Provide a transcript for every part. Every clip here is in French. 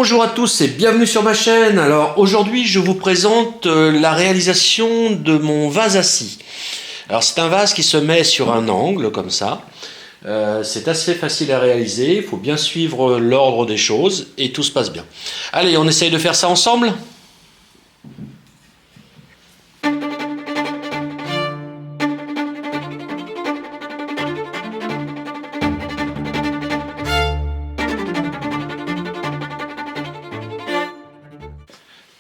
Bonjour à tous et bienvenue sur ma chaîne. Alors aujourd'hui je vous présente la réalisation de mon vase à scie. Alors c'est un vase qui se met sur un angle comme ça. C'est assez facile à réaliser, il faut bien suivre l'ordre des choses et tout se passe bien. Allez, on essaye de faire ça ensemble ?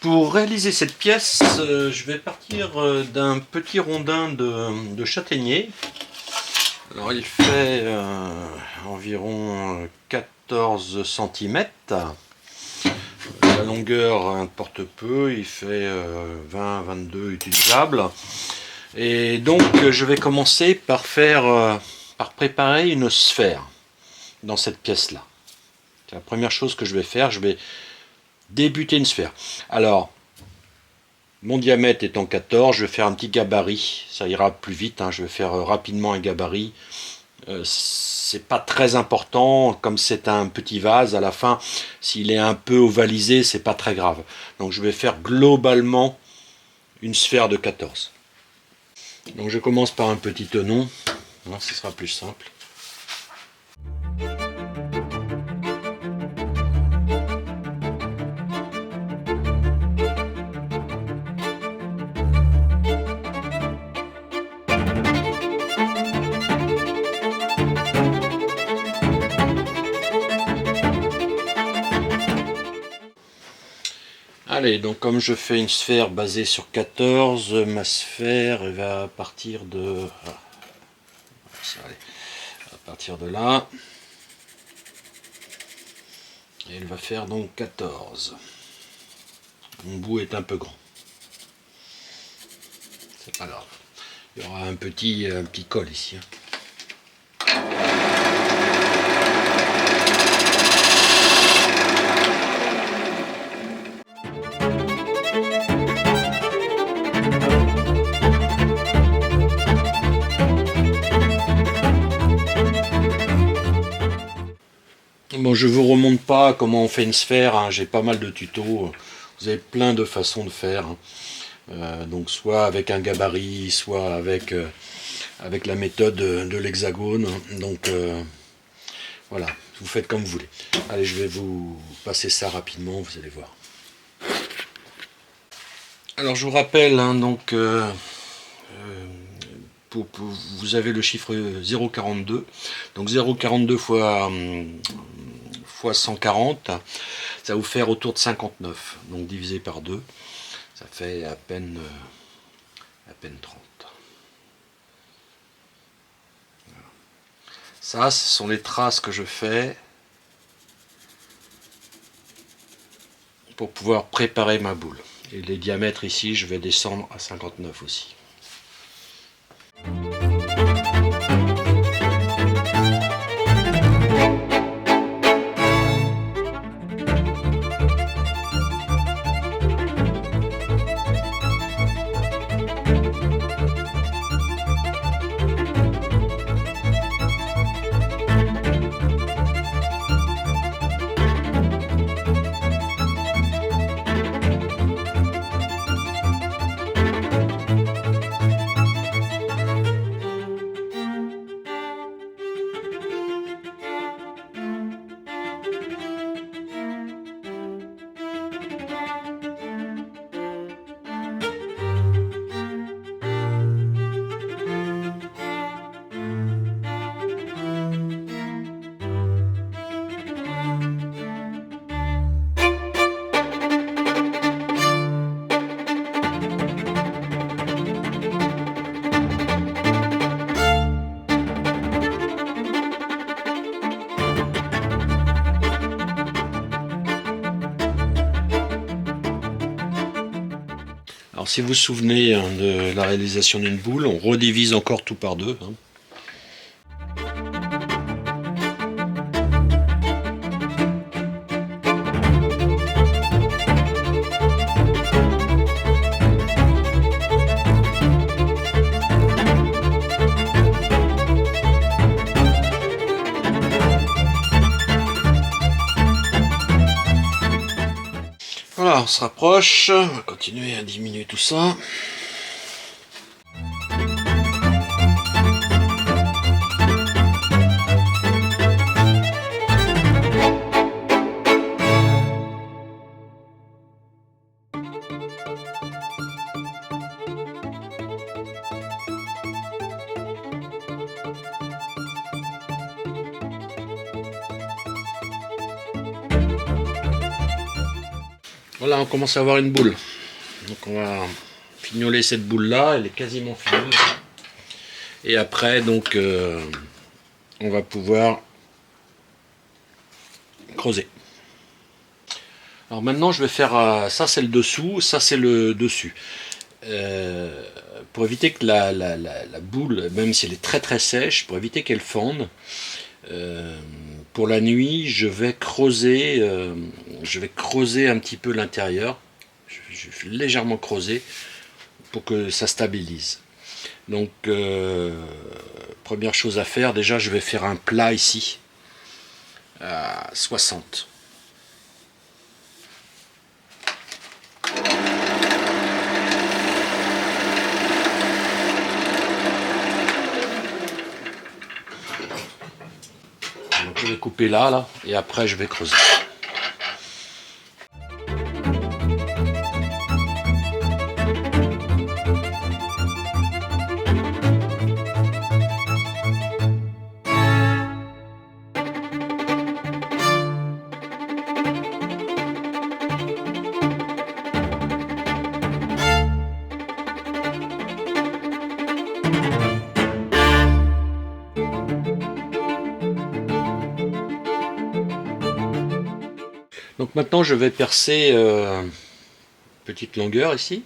Pour réaliser cette pièce, je vais partir d'un petit rondin de châtaignier. Alors il fait environ 14 cm. La longueur importe peu, il fait 20-22 utilisables. Et donc je vais commencer par préparer une sphère dans cette pièce-là. C'est la première chose que je vais faire, je vais débuter une sphère. Alors, mon diamètre étant 14, je vais faire un petit gabarit, ça ira plus vite, je vais faire rapidement un gabarit. C'est pas très important, comme c'est un petit vase, à la fin, s'il est un peu ovalisé, c'est pas très grave. Donc je vais faire globalement une sphère de 14. Donc je commence par un petit tenon, ce sera plus simple. Allez, donc comme je fais une sphère basée sur 14, ma sphère va partir de... à partir de là. Et elle va faire donc 14. Mon bout est un peu grand. C'est pas grave. Il y aura un petit col ici. Bon, je vous remonte pas comment on fait une sphère, j'ai pas mal de tutos, vous avez plein de façons de faire, donc soit avec un gabarit, soit avec la méthode de l'hexagone, donc voilà, vous faites comme vous voulez. Allez, je vais vous passer ça rapidement, vous allez voir. Alors je vous rappelle, donc vous avez le chiffre 0,42, donc 0,42 fois 140, ça va vous faire autour de 59, donc divisé par 2, ça fait à peine 30. Voilà. Ça, ce sont les traces que je fais pour pouvoir préparer ma boule. Et les diamètres ici, je vais descendre à 59 aussi. Alors si vous vous souvenez de la réalisation d'une boule, on redivise encore tout par deux. on se rapproche, on va continuer à diminuer tout ça. Voilà, on commence à avoir une boule. Donc on va fignoler cette boule là, elle est quasiment finie. Et après donc on va pouvoir creuser. Alors maintenant je vais faire ça, c'est le dessous, ça c'est le dessus. Pour éviter que la boule, même si elle est très très sèche, pour éviter qu'elle fende, pour la nuit je vais creuser un petit peu l'intérieur. Je vais légèrement creuser pour que ça stabilise. Donc première chose à faire, déjà je vais faire un plat ici à 60. Donc je vais couper là et après je vais creuser. Donc maintenant je vais percer petite longueur ici.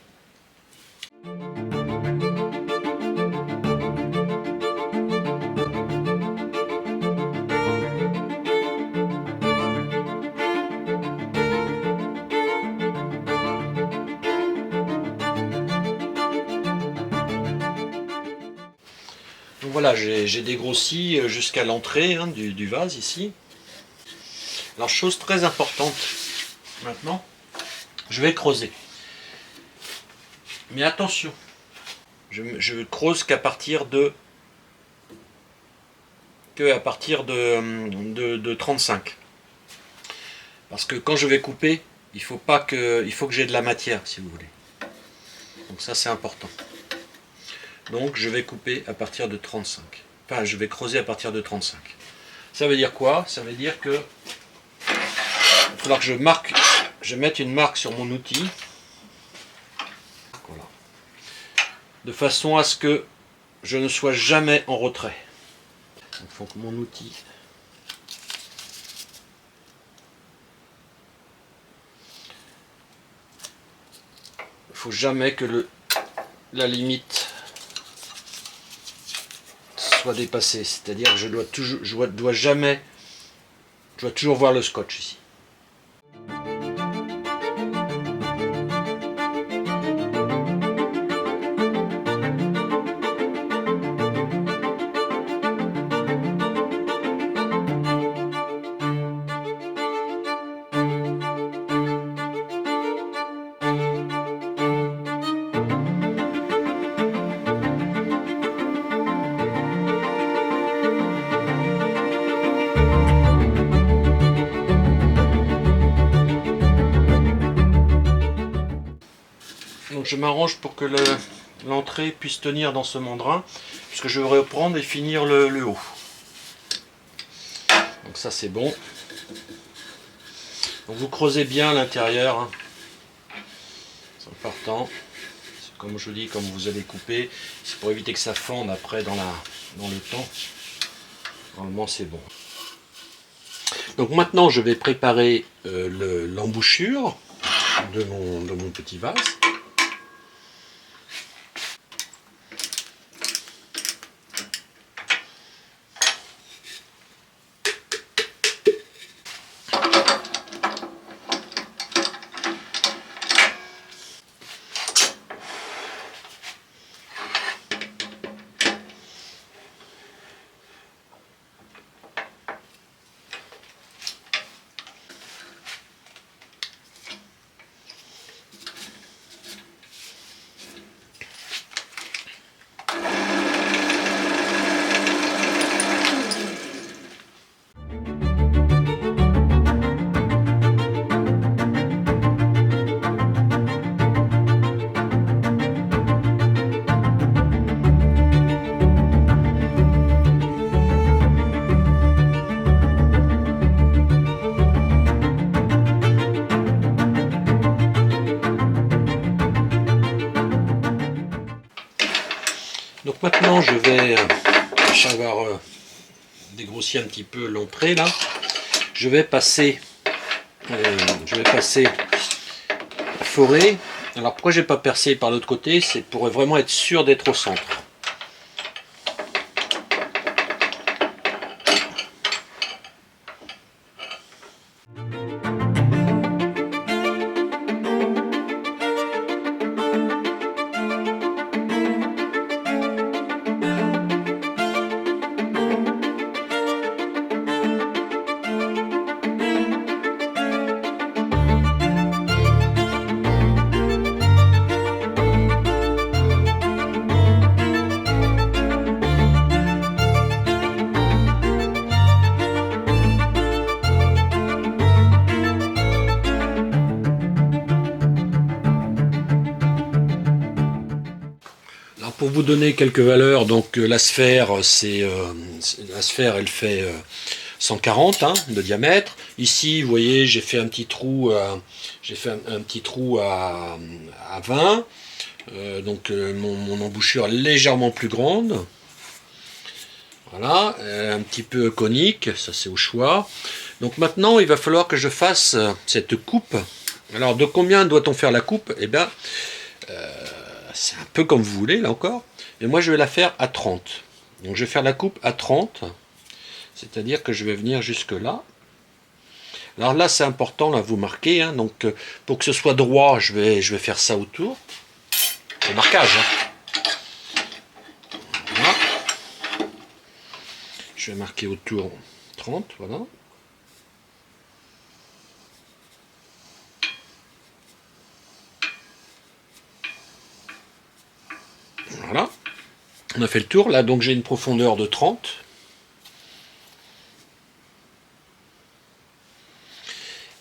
Donc voilà, j'ai dégrossi jusqu'à l'entrée du vase ici. Alors chose très importante maintenant, je vais creuser. Mais attention, je creuse qu'à partir de 35. Parce que quand je vais couper, il faut que j'ai de la matière, si vous voulez. Donc ça c'est important. Donc je vais couper à partir de 35. Enfin, je vais creuser à partir de 35. Ça veut dire quoi? Ça veut dire que il va falloir que je mette une marque sur mon outil. Voilà. De façon à ce que je ne sois jamais en retrait. Il faut que mon outil... Il ne faut jamais que la limite soit dépassée. C'est-à-dire que je dois toujours voir le scotch ici. Donc je m'arrange pour que l'entrée puisse tenir dans ce mandrin, puisque je vais reprendre et finir le haut. Donc ça c'est bon. Donc vous creusez bien l'intérieur, c'est important. Comme je dis, comme vous allez couper, c'est pour éviter que ça fende après dans le temps. Normalement c'est bon. Donc maintenant je vais préparer l'embouchure de mon petit vase. Donc maintenant je vais, après avoir dégrossi un petit peu l'entrée là, je vais passer forer. Alors pourquoi j'ai pas percé par l'autre côté, c'est pour vraiment être sûr d'être au centre. Alors pour vous donner quelques valeurs, donc la sphère, la sphère elle fait 140 de diamètre. Ici, vous voyez, j'ai fait un petit trou, à 20. Donc mon embouchure est légèrement plus grande. Voilà, un petit peu conique, ça c'est au choix. Donc maintenant, il va falloir que je fasse cette coupe. Alors de combien doit-on faire la coupe? Eh bien, c'est un peu comme vous voulez, là encore. Mais moi, je vais la faire à 30. Donc je vais faire la coupe à 30. C'est-à-dire que je vais venir jusque là. Alors là, c'est important, là, vous marquez. Donc pour que ce soit droit, je vais faire ça autour. Au marquage. Voilà. Je vais marquer autour 30, voilà. Voilà. On a fait le tour. Là, donc j'ai une profondeur de 30.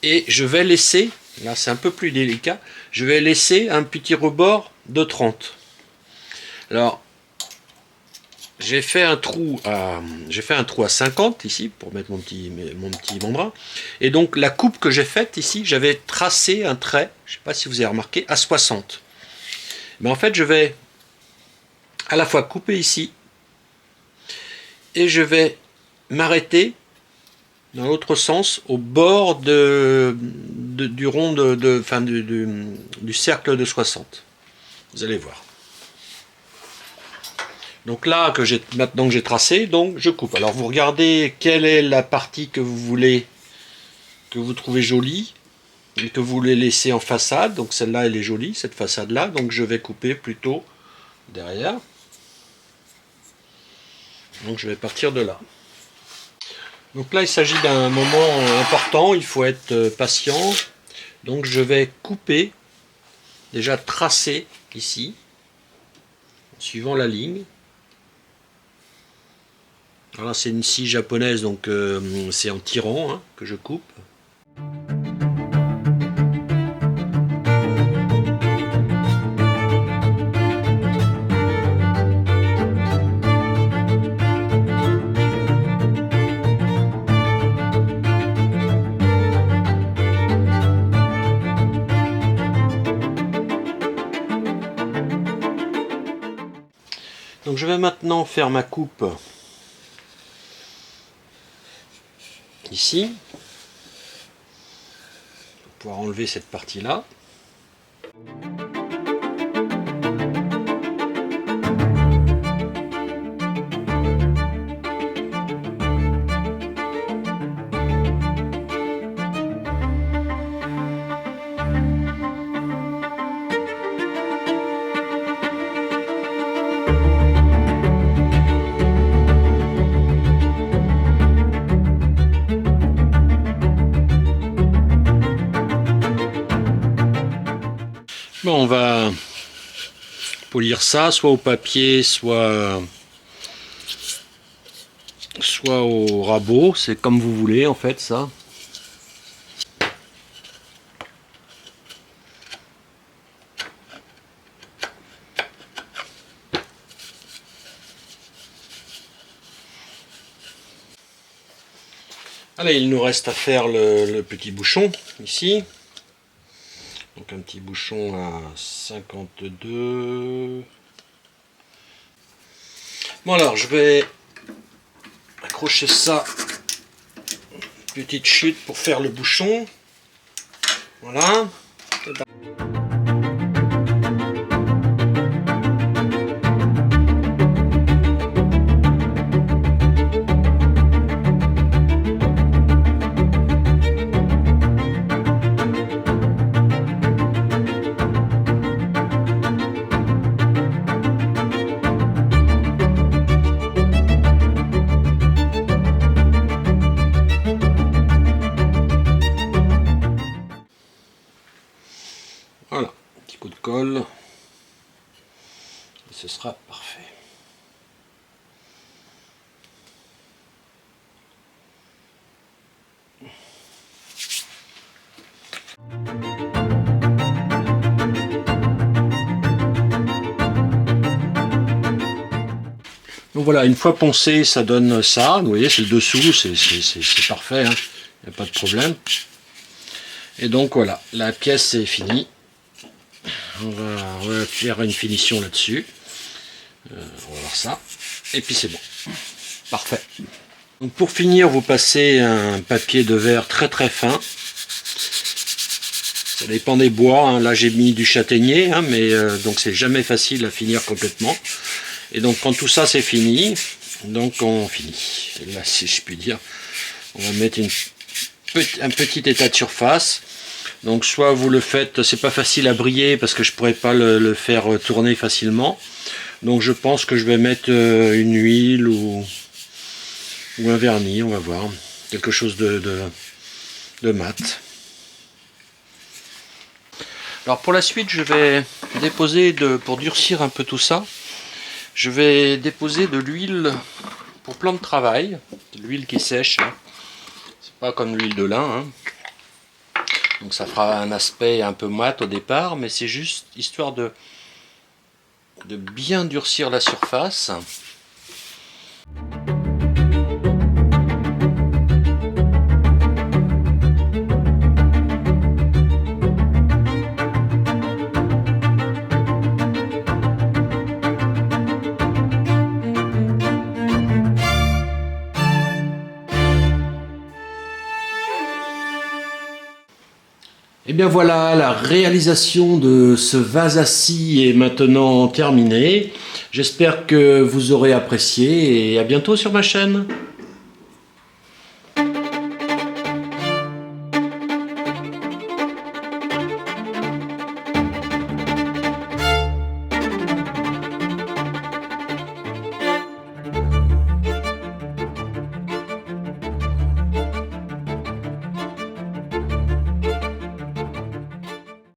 Et je vais laisser, là c'est un peu plus délicat, je vais laisser un petit rebord de 30. Alors, j'ai fait un trou à 50 ici, pour mettre mon petit membrin. Et donc la coupe que j'ai faite ici, j'avais tracé un trait, je ne sais pas si vous avez remarqué, à 60. Mais en fait, je vais à la fois couper ici, et je vais m'arrêter dans l'autre sens, au bord du rond du cercle de 60. Vous allez voir. Donc là, maintenant que j'ai tracé, donc je coupe. Alors vous regardez quelle est la partie que vous voulez, que vous trouvez jolie, et que vous voulez laisser en façade. Donc celle-là, elle est jolie, cette façade-là. Donc je vais couper plutôt derrière. Donc je vais partir de là. Donc là, il s'agit d'un moment important, il faut être patient. Donc je vais couper, déjà tracer ici, en suivant la ligne. Alors là, c'est une scie japonaise, donc c'est en tirant que je coupe. Donc je vais maintenant faire ma coupe ici, pour pouvoir enlever cette partie-là. Bon, on va polir ça, soit au papier, soit au rabot, c'est comme vous voulez en fait ça. Allez, il nous reste à faire le petit bouchon ici. Donc un petit bouchon à 52. Bon alors, je vais accrocher ça, petite chute pour faire le bouchon. Voilà. Voilà, petit coup de colle, et ce sera parfait. Donc voilà, une fois poncé, ça donne ça. Vous voyez, c'est le dessous, c'est parfait, hein. Il n'y a pas de problème. Et donc voilà, la pièce est finie. On va faire une finition là-dessus. On va voir ça. Et puis c'est bon. Parfait. Donc pour finir, vous passez un papier de verre très très fin. Ça dépend des bois, hein. Là j'ai mis du châtaignier, hein, mais donc c'est jamais facile à finir complètement. Et donc quand tout ça c'est fini, donc on finit. Et là, si je puis dire, on va mettre un petit état de surface. Donc soit vous le faites, c'est pas facile à briller parce que je pourrais pas le faire tourner facilement. Donc je pense que je vais mettre une huile ou un vernis, on va voir. Quelque chose de mat. Alors pour la suite, je vais déposer, pour durcir un peu tout ça, je vais déposer de l'huile pour plan de travail, de l'huile qui sèche. Hein. C'est pas comme l'huile de lin. Hein. Donc ça fera un aspect un peu mat au départ, mais c'est juste histoire de bien durcir la surface. Et bien voilà, la réalisation de ce vase à scie est maintenant terminée. J'espère que vous aurez apprécié et à bientôt sur ma chaîne.